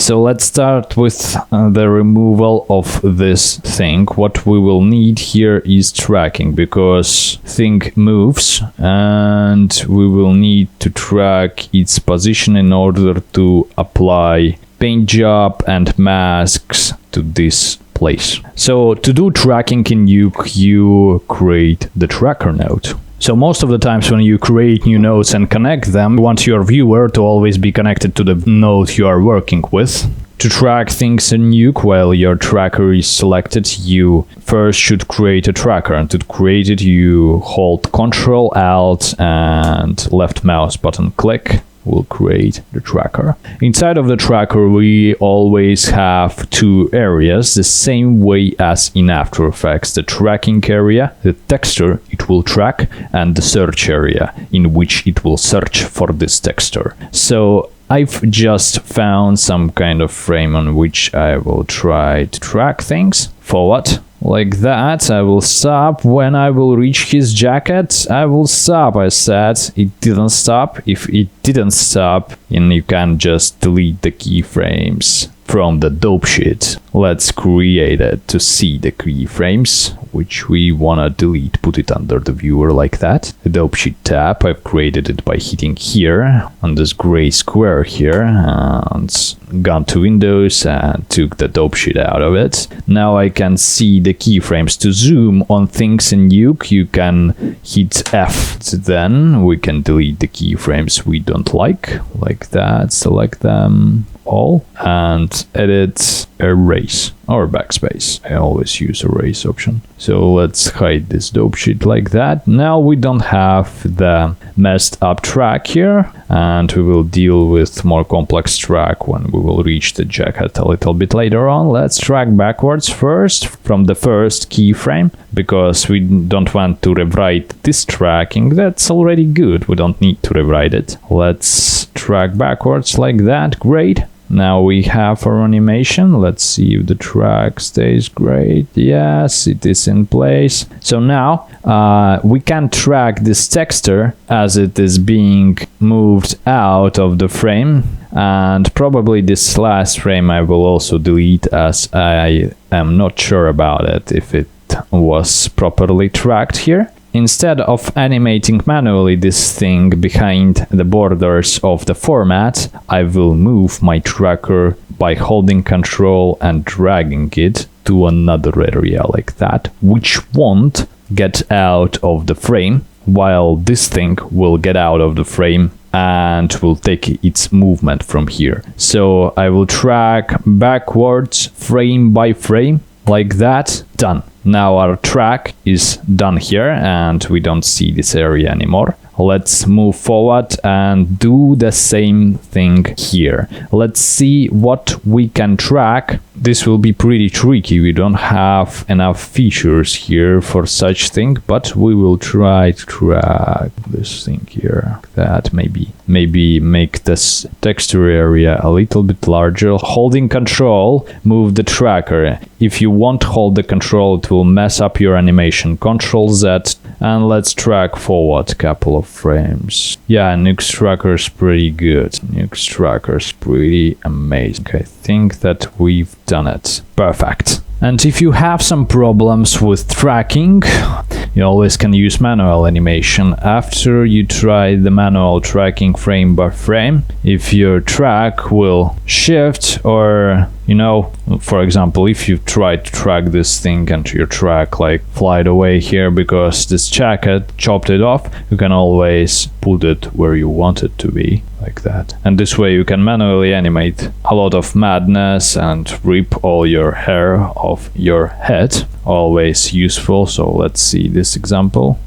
So let's start with the removal of this thing. What we will need here is tracking, because thing moves and we will need to track its position in order to apply paint job and masks to this place. So to do tracking in Nuke, you create the tracker node. So most of the times when you create new nodes and connect them, you want your viewer to always be connected to the node you are working with. To track things in Nuke while your tracker is selected, you first should create a tracker, and to create it you hold Ctrl, Alt and left mouse button click will create the tracker. Inside of the tracker we always have two areas, the same way as in After Effects: the tracking area, the texture it will track, and the search area in which it will search for this texture. So I've just found some kind of frame on which I will try to track things forward. Like that, I will stop. When I will reach his jacket, I will stop. I said it didn't stop. If it didn't stop, then you can just delete the keyframes from the dope sheet. Let's create it to see the keyframes, which we wanna delete. Put it under the viewer like that. The dope sheet tab, I've created it by hitting here on this gray square here and gone to Windows and took the dope sheet out of it. Now I can see the keyframes. To zoom on things in Nuke, you can hit F. Then we can delete the keyframes we don't like that. Select them all and edit, erase or backspace. I always use erase option. So let's hide this dope sheet like that. Now we don't have the messed up track here, and we will deal with more complex track when we will reach the jacket a little bit later on. Let's track backwards first from the first keyframe, because we don't want to rewrite this tracking. That's already good. We don't need to rewrite it. Let's track backwards like that. Great. Now we have our animation. Let's see if the track stays great. Yes, it is in place. So now we can track this texture as it is being moved out of the frame. And probably this last frame I will also delete, as I am not sure about it, if it was properly tracked here. Instead of animating manually this thing behind the borders of the format, I will move my tracker by holding Ctrl and dragging it to another area like that, which won't get out of the frame, while this thing will get out of the frame and will take its movement from here. So I will track backwards frame by frame like that. Done. Now our track is done here and we don't see this area anymore. Let's move forward and do the same thing here. Let's see what we can track. This will be pretty tricky. We don't have enough features here for such thing, but we will try to track this thing here. That maybe make this texture area a little bit larger. Holding Control, move the tracker. If you won't hold the control, it will mess up your animation. Control Z, and let's track forward a couple of frames. Yeah, Nuke's tracker is pretty good. Nuke's tracker is pretty amazing. I think that we've done it. Perfect. And if you have some problems with tracking, you always can use manual animation. After you try the manual tracking frame by frame, if your track will shift, or for example, if you try to track this thing and your track like flied away here because this jacket chopped it off, you can always put it where you want it to be, like that. And this way you can manually animate a lot of madness and rip all your hair off your head. Always useful. So let's see this example.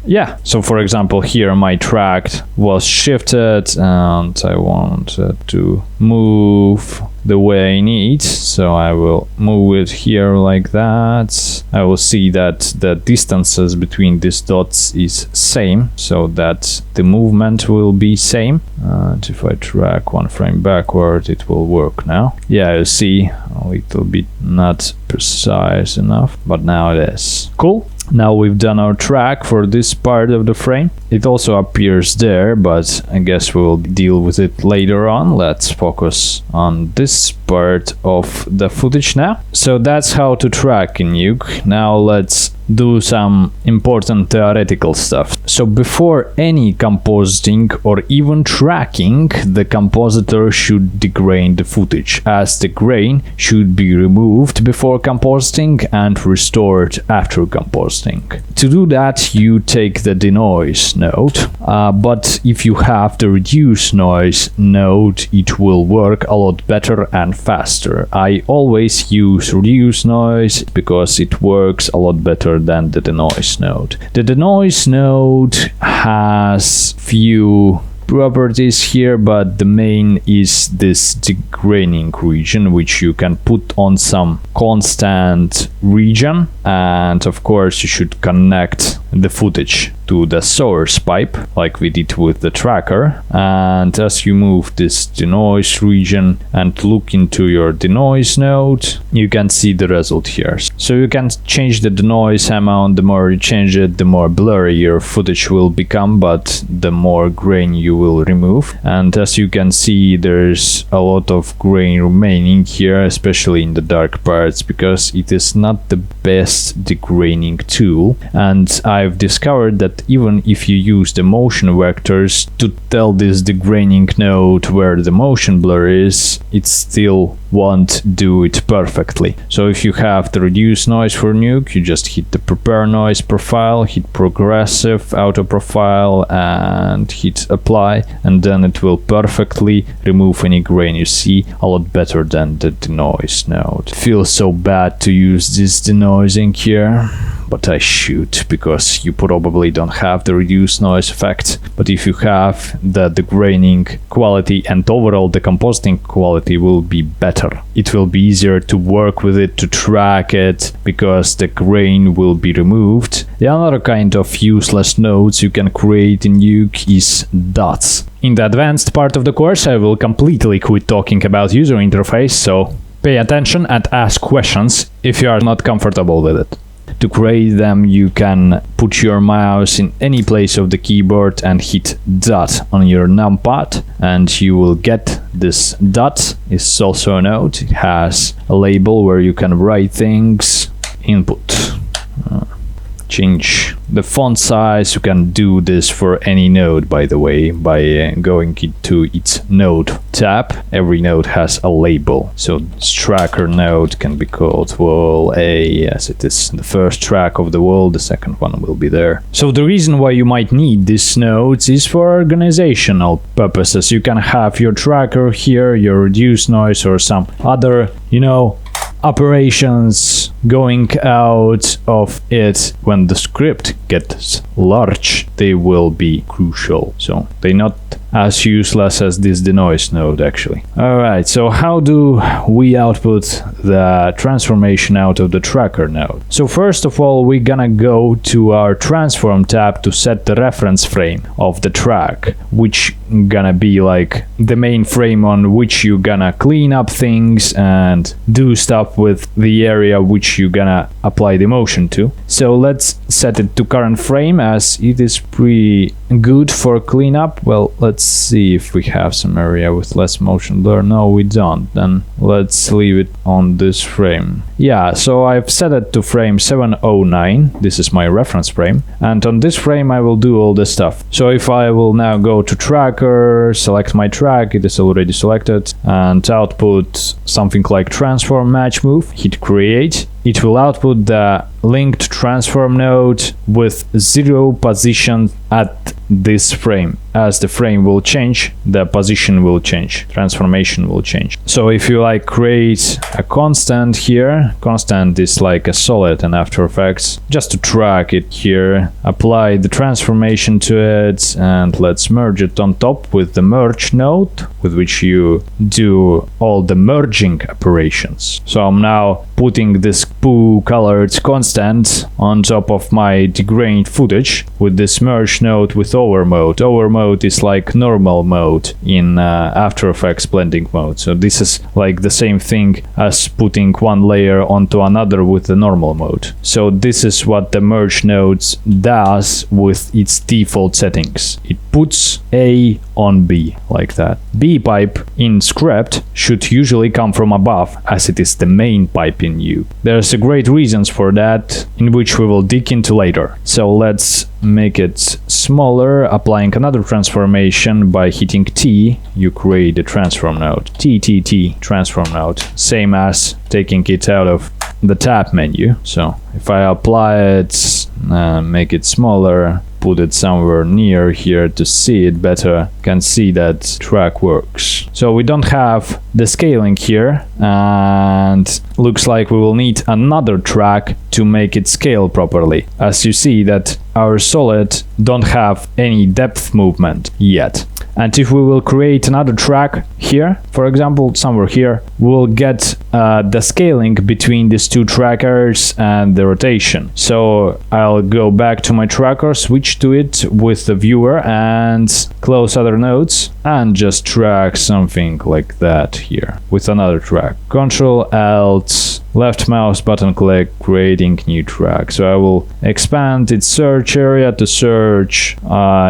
Yeah, so for example here my track was shifted and I wanted to move the way I need, so I will move it here like that. I will see that the distances between these dots is same, so that the movement will be same. And if I track one frame backward, it will work now. Yeah, you see a little bit not precise enough, but now it is. Cool. Now we've done our track for this part of the frame. it also appears there, but I guess we'll deal with it later on. Let's focus on this part of the footage now. So that's how to track in Nuke. Now let's do some important theoretical stuff. So before any compositing or even tracking, the compositor should degrain the footage, as the grain should be removed before compositing and restored after compositing. To do that, you take the denoise node, but if you have the reduce noise node, it will work a lot better and faster. I always use reduce noise because it works a lot better than the denoise node. The denoise node has few properties here, but the main is this degraining region, which you can put on some constant region, and of course you should connect the footage to the source pipe like we did with the tracker. And as you move this denoise region and look into your denoise node, you can see the result here. So you can change the denoise amount. The more you change it, the more blurry your footage will become, but the more grain you will remove. And as you can see, there's a lot of grain remaining here, especially in the dark parts, because it is not the best degraining tool. And I've discovered that even if you use the motion vectors to tell this degraining node where the motion blur is, it still won't do it perfectly. So if you have the reduce noise for Nuke, you just hit the prepare noise profile, hit progressive auto profile and hit apply, and then it will perfectly remove any grain you see, a lot better than the denoise node. Feels so bad to use this denoising here, but I should, because you probably don't have the reduced noise effect. But if you have, the degraining quality and overall the compositing quality will be better. It will be easier to work with it, to track it, because the grain will be removed. The other kind of useless nodes you can create in Nuke is dots. In the advanced part of the course, I will completely quit talking about user interface, so pay attention and ask questions if you are not comfortable with it. To create them, you can put your mouse in any place of the keyboard and hit dot on your numpad, and you will get this dot. Is also a node. It has a label where you can write things. Input. Change the font size. You can do this for any node, by the way, by going into its node tab. Every node has a label. So this tracker node can be called wall A, as it is the first track of the wall. The second one will be there. So the reason why you might need these nodes is for organizational purposes. You can have your tracker here, your reduce noise, or some other, operations going out of it. When the script gets large, they will be crucial. So they're not as useless as this denoise node, actually. Alright, so how do we output the transformation out of the tracker node? So first of all, we're gonna go to our transform tab to set the reference frame of the track, which gonna be like the main frame on which you're gonna clean up things and do stuff with the area which you're gonna apply the motion to. So let's set it to current frame, as it is pretty good for cleanup. Well, let's see if we have some area with less motion blur. No, we don't. Then let's leave it on this frame. Yeah, so I've set it to frame 709. This is my reference frame, and on this frame I will do all this stuff. So if I will now go to tracker, select my track, it is already selected, and output something like transform match move, hit create. It will output the linked transform node with 0 position at this frame. As the frame will change, the position will change, transformation will change. So if you create a constant here, constant is like a solid in After Effects, just to track it here, apply the transformation to it, and let's merge it on top with the merge node, with which you do all the merging operations. So I'm now putting this poo colored constant on top of my degrained footage with this merge node with over mode. Over mode mode is like normal mode in After Effects blending mode. So this is like the same thing as putting one layer onto another with the normal mode. So this is what the merge nodes does with its default settings. It puts A on B like that. B pipe in script should usually come from above, as it is the main pipe in Nuke. There's a great reasons for that, in which we will dig into later. So let's make it smaller, applying another transformation by hitting T. You create a transform node. T transform node, same as taking it out of the tab menu. So if I apply it, make it smaller, put it somewhere near here to see it better, can see that track works. So we don't have the scaling here, and looks like we will need another track to make it scale properly. As you see that our solid don't have any depth movement yet. And if we will create another track here, for example, somewhere here, we'll get the scaling between these two trackers and the rotation. So I'll go back to my tracker, switch to it with the viewer and close other nodes and just track something like that here with another track. Control Alt, left mouse button click, creating new track. So I will expand its search area to search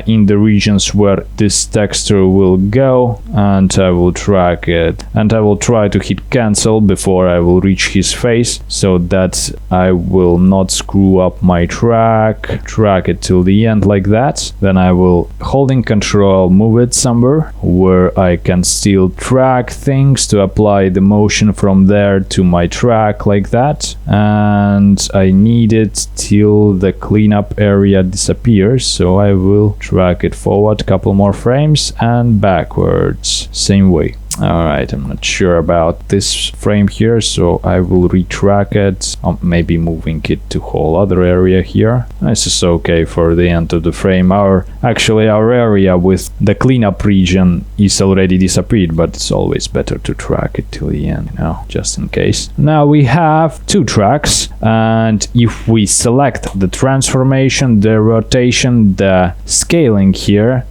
in the regions where this texture will go, and I will track it, and I will try to hit cancel before I will reach his face, so that I will not screw up my track it till the end like that. Then I will, holding control, move it somewhere where I can still track things to apply the motion from there to my track like that, and I need it till the cleanup area disappears, so I will track it forward a couple more frames and backwards, same way. Alright, I'm not sure about this frame here, so I will retrack it, maybe moving it to whole other area here. This is okay for the end of the frame. Our area with the cleanup region is already disappeared, but it's always better to track it till the end, you know, just in case. Now we have two tracks, and if we select the transformation, the rotation, the scaling here,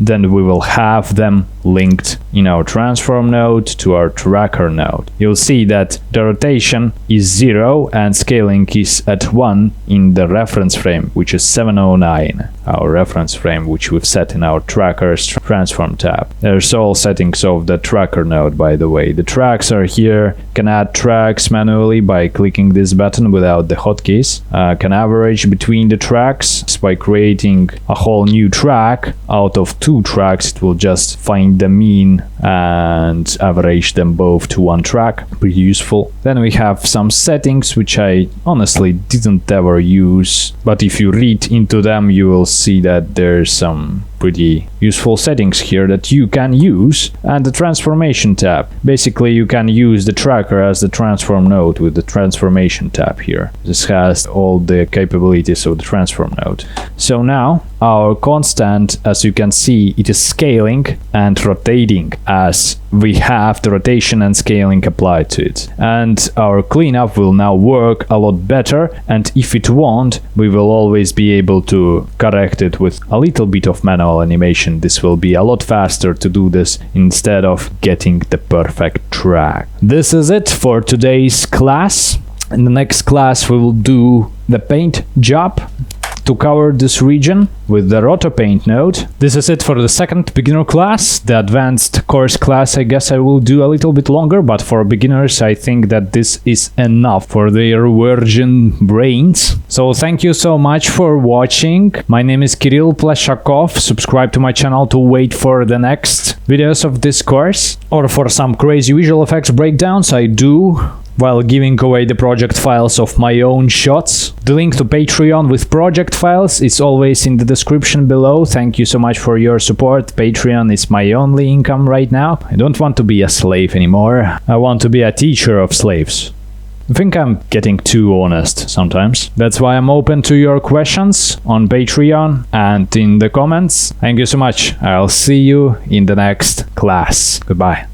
then we will have them linked in our transform node to our tracker node. You'll see that the rotation is 0 and scaling is at 1 in the reference frame, which is 709, our reference frame, which we've set in our tracker's transform tab. There's all settings of the tracker node, by the way. The tracks are here. Can add tracks manually by clicking this button without the hotkeys. Can average between the tracks by creating a whole new track. Out of two tracks, it will just find the mean and average them both to one track. Pretty useful. Then we have some settings which I honestly didn't ever use, but if you read into them you will see that there's some pretty useful settings here that you can use. And the transformation tab, basically you can use the tracker as the transform node with the transformation tab here. This has all the capabilities of the transform node. So now our constant, as you can see, it is scaling and rotating as we have the rotation and scaling applied to it. And our cleanup will now work a lot better, and if it won't, we will always be able to correct it with a little bit of manual animation. This will be a lot faster to do this instead of getting the perfect track. This is it for today's class. In the next class we will do the paint job to cover this region with the roto paint node. This is it for the second beginner class. The advanced course class, I guess I will do a little bit longer, but for beginners I think that this is enough for their virgin brains. So thank you so much for watching. My name is Kirill Pleshakov. Subscribe to my channel to wait for the next videos of this course, or for some crazy visual effects breakdowns I do while giving away the project files of my own shots. The link to Patreon with project files is always in the description below. Thank you so much for your support. Patreon is my only income right now. I don't want to be a slave anymore. I want to be a teacher of slaves. I think I'm getting too honest sometimes. That's why I'm open to your questions on Patreon and in the comments. Thank you so much. I'll see you in the next class. Goodbye.